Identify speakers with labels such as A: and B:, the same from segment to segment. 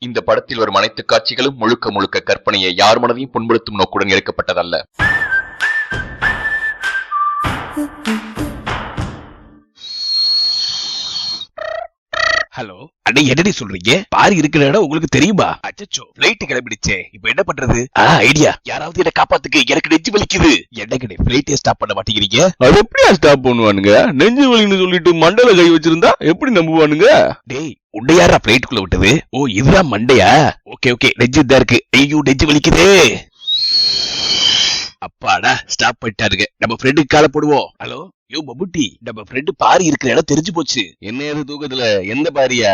A: இந்த படத்தில் வரும் அனைத்து காட்சிகளும் முழுக்க முழுக்க கற்பனையை யார் மனதையும் புண்படுத்தும் நோக்குடன் எடுக்கப்பட்டதல்ல.
B: ஹலோ அண்ணே, என்னடி சொல்றீங்க? பாரி இருக்கிற இடம் உங்களுக்கு தெரியுமா? அச்சச்சோ, பிளைட் கிளம்பிடுச்சே, இப்ப என்ன பண்றது? ஐடியா, யாராவது என்ன காப்பாத்துக்கு, எனக்கு நெஞ்சு வலிக்குது. என்னங்கடே பிளைட்டே ஸ்டாப் பண்ண மாட்டேங்கிறீங்க?
C: அது எப்படியா ஸ்டாப் பண்ணுவானுங்க? நெஞ்சு வலின்னு சொல்லிட்டு மண்டல கை வச்சிருந்தா எப்படி நம்புவானுங்க?
B: டேய், உன்னை யாரா பிளைட்டுக்குள்ள விட்டது? ஓ, இதுதான் மண்டையா? ஓகே ஓகே, நெஞ்சு தான் இருக்கு. ஐயோ, நெஞ்சு வலிக்குதே. அப்பாடா, ஸ்டாப் பண்ணிட்டாருங்க. நம்ம ஃப்ரெண்டுக்கு கால போடுவோம். ஹலோ, யோ பபுட்டி, நம்ம ஃப்ரெண்டு பாரி இருக்கிற இடம் தெரிஞ்சு போச்சு.
C: என்ன ஏது தூக்கத்துல? எந்த பாரியா?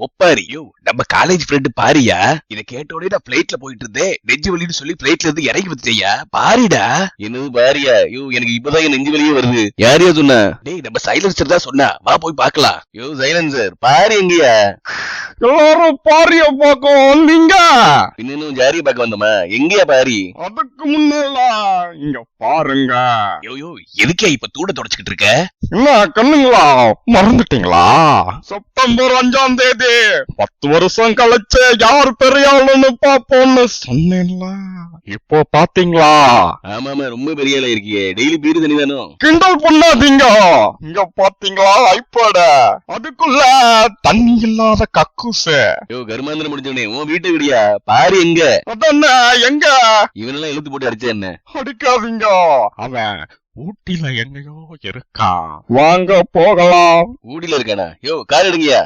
B: ஒப்பாரி. யோ, நம்ம காலேஜ் ஃப்ரெண்டு பாரியா? இத கேட்டோடனே நான் பிளைட்ல போயிட்டு இருந்தேன், நெஞ்சு வலின்னு சொல்லி பிளைட்ல இருந்து இறங்கி வந்துட்டேயா? பாரிடா.
C: என்னது பாரியா? யோ, எனக்கு இப்பதான் என் நெஞ்சு வலியே வருது. யாரையா சொன்ன?
B: டேய், நம்ம சைலன்சர் தான் சொன்னா, வா போய் பாக்கலாம்.
C: யோ சைலன்சர், பாரி எங்கயா?
D: எல்லாரும் பாரிய பார்க்க வந்தீங்க.
C: இன்னும் ஜாரிய பார்க்க வந்தோமா? எங்கயா பாரி?
D: அதுக்கு முன்னால இங்க பாருங்க.
B: யோ யோ, எதுக்கே இப்ப தூட தொடச்சுக்கிட்டு இருக்க?
D: என்ன கண்ணுங்களா, மறந்துட்டீங்களா? செப்டம்பர் 5ஆம் தேதி 10 வருஷம் கழிச்சு யார் பெரிய ஆளுன்னு பாப்போம்னு சொன்னேன்ல, இப்போ பாத்தீங்களா?
C: ஆமாமா, ரொம்ப பெரிய ஆளா இருக்கியே. டெய்லி பீரு தண்ணி தானோ?
D: கிண்டல் பண்ணாதீங்க. இங்க பாத்தீங்களா ஐபாட? அதுக்குள்ள தண்ணி இல்லாத கக்கூசு.
C: யோ கருமாந்திரம் முடிஞ்சவனே, உன் வீட்டை விடியா? பாரி எங்க?
D: அதென்ன எங்க?
C: இவனெல்லாம் இழுத்து போட்டு அடிச்சா என்ன?
D: அடிக்காதீங்க, அவன் ஊட்டில எங்கயோ இருக்கான். வாங்க போகலாம்.
C: ஊட்டில இருக்கானா? யோ கார் எடுங்கயா.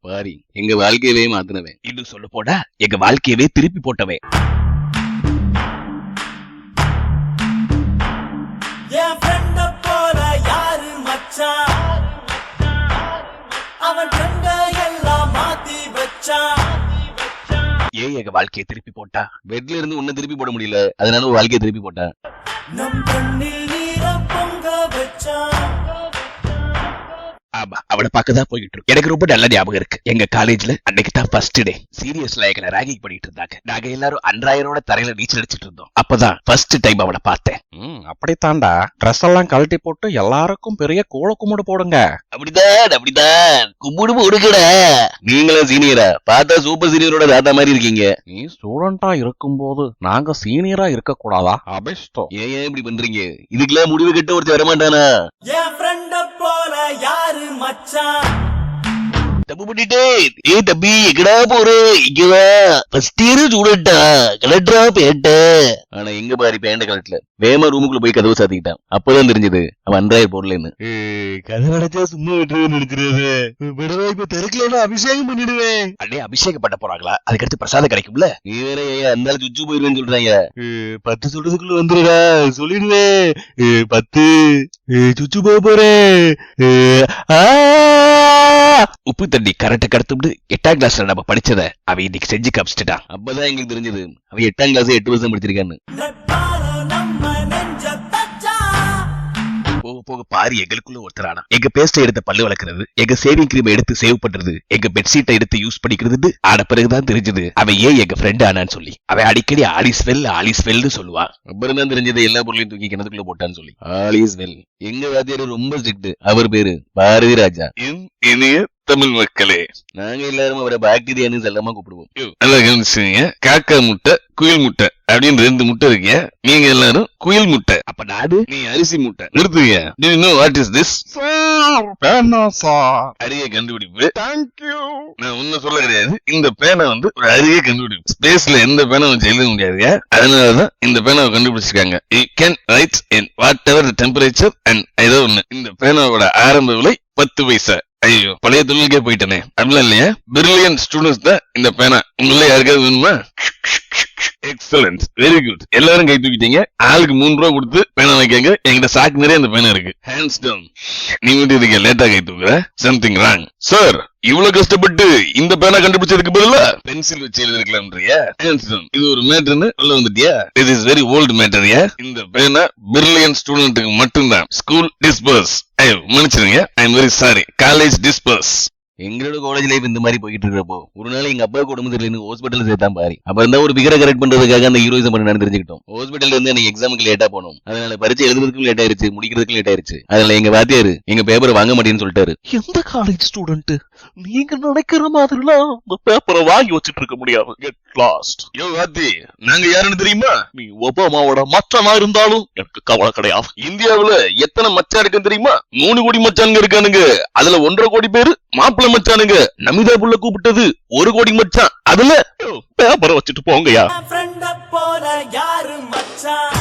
C: பாரி எங்க வாழ்க்கையவே மாத்தினவன்.
B: இன்னும் சொல்ல போனா எங்க வாழ்க்கையவே திருப்பி போட்டவன்.
E: என் ஃப்ரெண்ட போல யாரு மச்சான், அவன் ஃப்ரெண்ட எல்லாம் மாத்தி வச்சான்.
B: ஏன் எங்க வாழ்க்கையை திருப்பி போட்டா?
C: பெட்ல இருந்து உன்னை திருப்பி போட முடியல, அதனால வாழ்க்கையை திருப்பி போட்டான்.
E: நம் கண்ணில் நீர பொங்க வச்சான்.
B: ஆமா, அவனை பார்க்கதான் போயிட்டு இருக்கு. எனக்கு ரொம்ப நல்ல ஞாபகம் இருக்கு. எங்க காலேஜ்ல அன்னைக்கு தான் ஃபர்ஸ்ட் டே. சீரியஸ்ல எங்களை ராகிங் பண்ணிட்டு இருந்தாங்க. நாங்க எல்லாரும் அன்றாயரோட தரையில நீச்சல் அடிச்சிட்டு இருந்தோம். அப்பதான் ஃபர்ஸ்ட் டைம் அவனை பார்த்தேன்.
D: அப்படித்தாண்டா, ட்ரெஸ் எல்லாம் கழட்டி போட்டு எல்லாருக்கும் பெரிய கூழ கும்பிடு போடுங்க.
C: அப்படிதான் அப்படிதான், கும்பிடு போடுங்கடா. நீங்களும் சீனியரா? பார்த்தா சூப்பர் சீனியரோட தாத்தா மாதிரி இருக்கீங்க.
D: நீ ஸ்டூடெண்டா இருக்கும்போது நாங்க சீனியரா இருக்க கூடாதா? அபிஷ்டம்.
C: ஏன் இப்படி பண்றீங்க? இதுக்கெல்லாம் முடிவு கட்ட ஒருத்தர் வரமாட்டானா?
E: என் ஃப்ரெண்ட போல யாரு மச்சான்.
C: தப்பு பண்ணிட்டே. ஏய் தம்பி, எங்கடா போற? இங்கதான் ஃபர்ஸ்ட் இயர் ஸ்டூடெண்டா, கலெக்டரா பேண்ட. ஆனா எங்க பாரி பேண்ட கலெக்டர்ல வேமா ரூமுக்குள்ள போய் கதவு சாத்திக்கிட்டான். அப்பதான் தெரிஞ்சது அவன் அன்றாயிரம் போடலன்னு. கதவு அடைச்சா சும்மா விட்டுருவேன்னு நினைச்சிருவாரு. விடவா இப்ப தெருக்கல அபிஷேகம் பண்ணிடுவேன்.
B: அண்ணே, அபிஷேகம் பண்ண போறாங்களா? அதுக்கடுத்து பிரசாதம் கிடைக்கும்ல?
C: நீ வேற அந்த சுச்சு போயிருவேன்னு சொல்றாங்க. 10 சொல்றதுக்குள்ள வந்துடுடா, சொல்லிடுவேன். 10 சுச்சு போறேன்.
B: உப்பு தண்ணி கரெக்டா கடத்தும்னு 8ஆம் கிளாஸ்ல நம்ம படிச்சத அவன் இன்னைக்கு செஞ்சு காமிச்சிட்டான்.
C: அப்பதான் எங்களுக்கு தெரிஞ்சது அவன் 8ஆம் கிளாஸ் 8 வருஷம் படிச்சிருக்கான்னு.
E: நட்பால நம்ம நெஞ்ச தச்சான்.
B: போக போக பாரி எங்களுக்குள்ள ஒருத்தரானா. எங்க பேஸ்ட எடுத்து பல்லு வளர்க்கறது, எங்க சேவிங் கிரீம் எடுத்து சேவ் பண்றது, எங்க பெட்ஷீட்டை எடுத்து யூஸ் பண்ணிக்கிறது ஆன பிறகுதான் தெரிஞ்சது அவன் ஏன் எங்க ஃப்ரெண்ட் ஆனான்னு சொல்லி. அவன் அடிக்கடி ஆலிஸ் வெல்னு சொல்லுவான்.
C: அப்புறம் தான் தெரிஞ்சது எல்லா பொருளையும் தூக்கி கிணத்துக்குள்ள போட்டான்னு சொல்லி. Alice well. எங்க வாத்தியாரு ரொம்ப ஸ்ட்ரிக்ட். அவர் பேரு பாரதி ராஜா.
B: இனிய தமிழ் மக்களே,
C: நாங்க எல்லாரும் அவரை பாக்டீரியான்னு செல்லமா கூப்பிடுவோம்.
B: நல்லா கவனிச்சுங்க. காக்கா முட்டை, குயில் முட்டை அப்படின்னு 2 முட்டை இருக்கீங்க. நீங்க எல்லாரும் குயில் முட்டை. அப்ப நாடு நீ அரிசி முட்டை. நிறுத்துங்க. Do you know what is this?
D: Sir, பேனா சார்.
B: அரிய கண்டுபிடிப்பு.
D: தேங்க்யூ.
B: நான் ஒன்னும் சொல்ல கிடையாது. இந்த பேனை வந்து ஒரு அரிய கண்டுபிடிப்பு. ஸ்பேஸ்ல எந்த பேனை வச்சு எழுத முடியாதுங்க. அதனாலதான் இந்த பேனாவை கண்டுபிடிச்சிருக்காங்க. You can write in whatever the temperature and ஏதோ ஒண்ணு. இந்த பேனாவோட ஆரம்ப விலை 10 பைசா. ஐயோ, பழைய தொழிலுக்கே போயிட்டனே. அப்படிலாம் இல்லையா? பிரில்லியன்ட் ஸ்டூடெண்ட்ஸ் தான் இந்த பேனா. உங்கள யாருக்காவது வேணுமா? Excellent, very good. எல்லாரும் கை தூக்கிட்டீங்க. ஆளுக்கு 3 ரூபா கொடுத்து பேனா வைக்காங்க. என்கிட்ட சாக்கு நிறைய அந்த பேனா இருக்கு. Hands down. நீ மட்டும் இதுக்கு லேட்டா கை தூக்குற. Something wrong. சார், இவ்வளவு கஷ்டப்பட்டு இந்த பேனா கண்டுபிடிச்சதுக்கு பதிலா பென்சில் வச்சு எழுதிருக்கலாம்ன்றியா? Hands down. இது ஒரு மேட்டர்னு சொல்ல வந்துட்டியா? இட் இஸ் வெரி ஓல்டு மேட்டர்யா. இந்த பேனா பிரில்லியன்ட் ஸ்டூடெண்ட்டுக்கு மட்டும்தான். School disperse. ஐயோ மன்னிச்சிருங்க. I am very sorry. College disperse.
C: எங்களோட காலேஜ் லைஃப் இந்த மாதிரி போயிட்டு இருக்கிறப்போ ஒரு நாள் எங்க அப்பாவுக்கு உடம்பு சரியில்லைன்னு ஹாஸ்பிட்டல் சேர்த்தான் பாரி. அப்புறம் தான் ஒரு பிகரை கரெக்ட் பண்றதுக்காக அந்த ஹீரோயிசம் பண்ண தெரிஞ்சுக்கிட்டோம். ஹாஸ்பிட்டல் இருந்து எனக்கு எக்ஸாமுக்கு லேட்டா போனோம். அதனால பரிச்சை எழுதுறதுக்கும் லேட் ஆயிருச்சு, முடிக்கிறதுக்கும் லேட் ஆயிருச்சு. அதனால எங்க வாத்தியாரு எங்க பேப்பரை வாங்க மாட்டேன்னு சொல்லிட்டாரு.
F: எந்த காலேஜ் ஸ்டூடெண்ட் நீங்க நினைக்கிற மாதிரிலாம் இந்த பேப்பரை வாங்கி வச்சிட்டு இருக்க முடியாது. Get lost.
B: யோ வாத்தி, நாங்க யாருன்னு தெரியுமா?
F: நீ ஒபாமாவோட மச்சனா இருந்தாலும் எனக்கு கவலை கிடையாது.
B: இந்தியாவுல எத்தனை மச்சான் இருக்குன்னு தெரியுமா? 3 கோடி மச்சானுங்க இருக்கானுங்க. அதுல 1.5 கோடி பேரு மாப்பிள்ளை மச்சானுங்க. நமிதா புள்ள கூப்பிட்டது 1 கோடி மச்சான். அதுல
F: பேப்பரை வச்சுட்டு போங்கயா.
E: என் ஃப்ரெண்ட போல யாரு மச்சான்.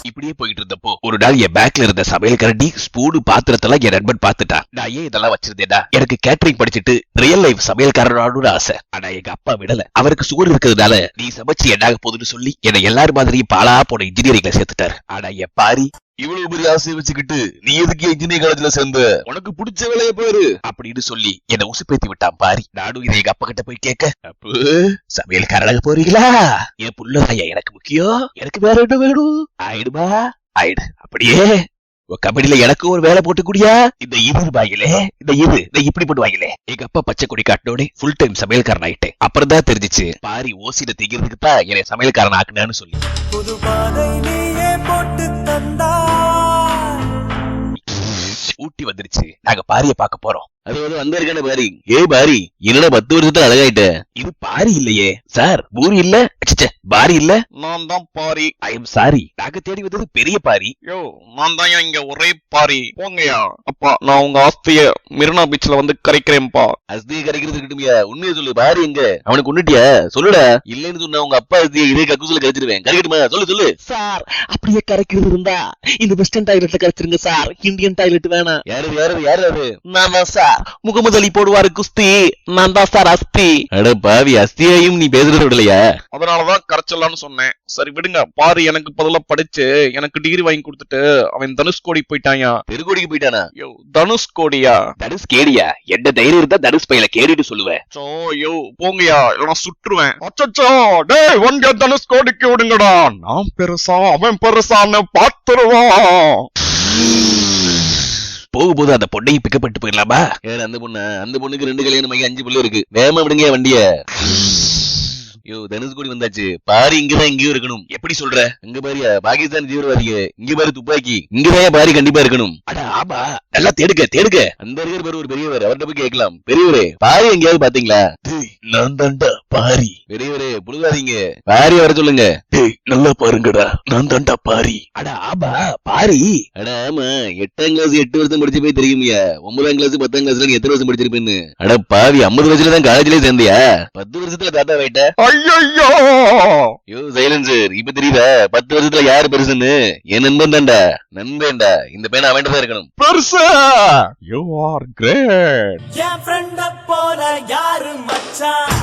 C: இப்படியே போயிட்டு இருந்தப்போ ஒரு நாள் என் பேக்ல இருந்த சமையல் கரண்டி ஸ்பூனு பாத்திரத்தெல்லாம் என் நண்பன் பாத்துட்டா. நான் ஏன் இதெல்லாம் வச்சிருந்தேடா, எனக்கு கேட்டரிங் படிச்சுட்டு ரியல் லைஃப் சமையல்காரனோட ஆசை. ஆனா எங்க அப்பா விடல. அவருக்கு சுகர் இருக்கிறதுனால நீ சமைச்சு என்னாக போகுதுன்னு சொல்லி என்னை எல்லாரும் மாதிரியும் பாலா போன இன்ஜினியரிங்ல சேர்த்துட்டாரு. ஆனா என் பாரி
B: இவ்வளவு பெரிய ஆசையை வச்சுக்கிட்டு நீ எதுக்கு இன்ஜினியரிங் காலேஜ்ல சேர்ந்த? உனக்கு பிடிச்ச வேலையை பாரு
C: அப்படின்னு சொல்லி என்னை உசுப்பேத்தி விட்டான் பாரி. நானும் இதை எங்க அப்பா கிட்ட போய் கேட்க, அப்போ சமையல்காரனாக போறீங்களா? என் புள்ளதாயா எனக்கு முக்கியம், எனக்கு வேற என்ன வேணும்? ஆயிடுமா ஆயிடு. அப்படியே கம்பெனில எனக்கு ஒரு வேலை போட்டு கூடியா? இந்த இது வாயிலே இந்த இப்படி பண்ணுவாங்களே. எங்க அப்பா பச்சை கொடி காட்டினோட ஃபுல் டைம் சமையல்காரன் ஆயிட்டேன். அப்புறம் தான் தெரிஞ்சிச்சு பாரி ஓசியில திங்கிறதுக்கு தான் என்னை சமையல்காரன் ஆக்குனான்னு சொல்லி.
E: புது பாதை நீயே போட்டு தந்தா.
C: ஊட்டி வந்துருச்சு. நாங்க பாரிய பார்க்க போறோம். அது வந்திருக்கான பாரி. ஏய் பாரி, என்னடா 10 வருஷத்துல அழகாயிட்ட. இது பாரி இல்லையே சார், பூரி இல்ல, பாரி இல்ல.
F: நான் தான் பாரி.
C: ஐ எம் சாரி, நாங்க தேடி வந்தது பெரிய பாரி.
F: யோ, நான் தான் இங்க ஒரே பாரி. போங்கயா. அப்பா, நான் உங்க ஆஸ்திய மெரினா பீச்ல வந்து கரைக்கிறேன்பா.
C: அஸ்தியை கரைக்கிறது இருக்கட்டுமியா? உண்மையை சொல்லு, பாரி எங்க? அவனுக்கு கொண்டுட்டியா? சொல்லுடா. இல்லன்னு சொன்னா உங்க அப்பா அஸ்தியை இதே கக்கூசுல கரைச்சிருவேன். கரைக்கட்டுமா? சொல்லு
F: சார். அப்படியே கரைக்கிறது இருந்தா இந்த வெஸ்டர்ன் டாய்லெட்ல கரைச்சிருங்க சார். இந்தியன் டாய்லெட் வேணாம்.
C: யாரு அது?
F: நான் தான் சார். முகமது அலி போடுவாரு குஸ்தி. நான் தான் சார் அஸ்தி.
C: அட பாவி, அஸ்தியையும் நீ பேசுறது விடலையா?
F: அதனாலதான் கரைச்சலான்னு சொன்னேன். சரி விடுங்க. பாரு எனக்கு பதிலா படிச்சு எனக்கு டிகிரி வாங்கி கொடுத்துட்டு அவன் தனுஷ்கோடி போயிட்டாயா.
C: தெருக்கோடிக்கு போயிட்டானா?
F: யோ, தனுஷ்கோடியா?
C: தனுஷ் கேடியா? என்ன தைரியம் இருந்தா தனுஷ் பையில கேடிட்டு சொல்லுவேன்.
F: சோ யோ போங்கயா, இல்லைன்னா சுற்றுவேன். அச்சச்சோ, டேய் வண்டிய தனுஷ்கோடிக்கு விடுங்கடா. நான் பெருசா அவன் பெருசான்னு பாத்துருவான்.
C: போகும்போது அந்த பொண்ணையும் பிக்கப் பண்ணிட்டு போயிடலாமா? அந்த பொண்ணுக்கு 2 கல்யாணம் ஆகி 5 பிள்ளை இருக்கு. வேகமா விடுங்க வண்டிய. யோ, தனுஷ்கோடி வந்தாச்சு. பாரி இங்கதான் எங்கேயும் இருக்கணும். எப்படி சொல்ற? இங்க பாரியா, பாகிஸ்தான் தீவிரவாதிங்க. இங்க பாரு துப்பாக்கி. இங்கதான் பாரி கண்டிப்பா இருக்கணும். அட ஆமா, நல்லா தேடுக்க. அந்த இருக்கிற பேரு ஒரு பெரியவர், அவர்கிட்ட போய் கேட்கலாம். பெரியவரே, பாரி எங்கேயாவது பாத்தீங்களா?
F: நான் தாண்டா பாரி.
C: பெரியவரே, புழுகாதீங்க, பாரி வர சொல்லுங்க.
F: நல்லா பாருங்கடா, நான் தாண்டா பாரி.
C: அட ஆமா, பாரி. அட ஆமா, 8ஆம் கிளாஸ் 8 வருஷம் படிச்சு போய் தெரியுமியா? 9ஆம் கிளாஸ் 10ஆம் கிளாஸ்ல நீ எத்தனை வருஷம் படிச்சிருப்பேன்னு? அட பாவி, 50 வயசுல தான் காலேஜ்லயே சேர்ந்தியா? 10 வருஷத்துல தாத்தா வைட்ட.
F: ஐயோ,
C: யோ சைலன்சர், இப்ப தெரியுதா 10 வருஷத்துல யாரு பெருசுன்னு? என் நண்பன் தான்டா. நண்பேண்டா, இந்த பையன் அவன்கிட்ட தான் இருக்கணும்.
F: பெருசா. You are great.
E: என் ஃப்ரெண்ட போல யாரு மச்சான்.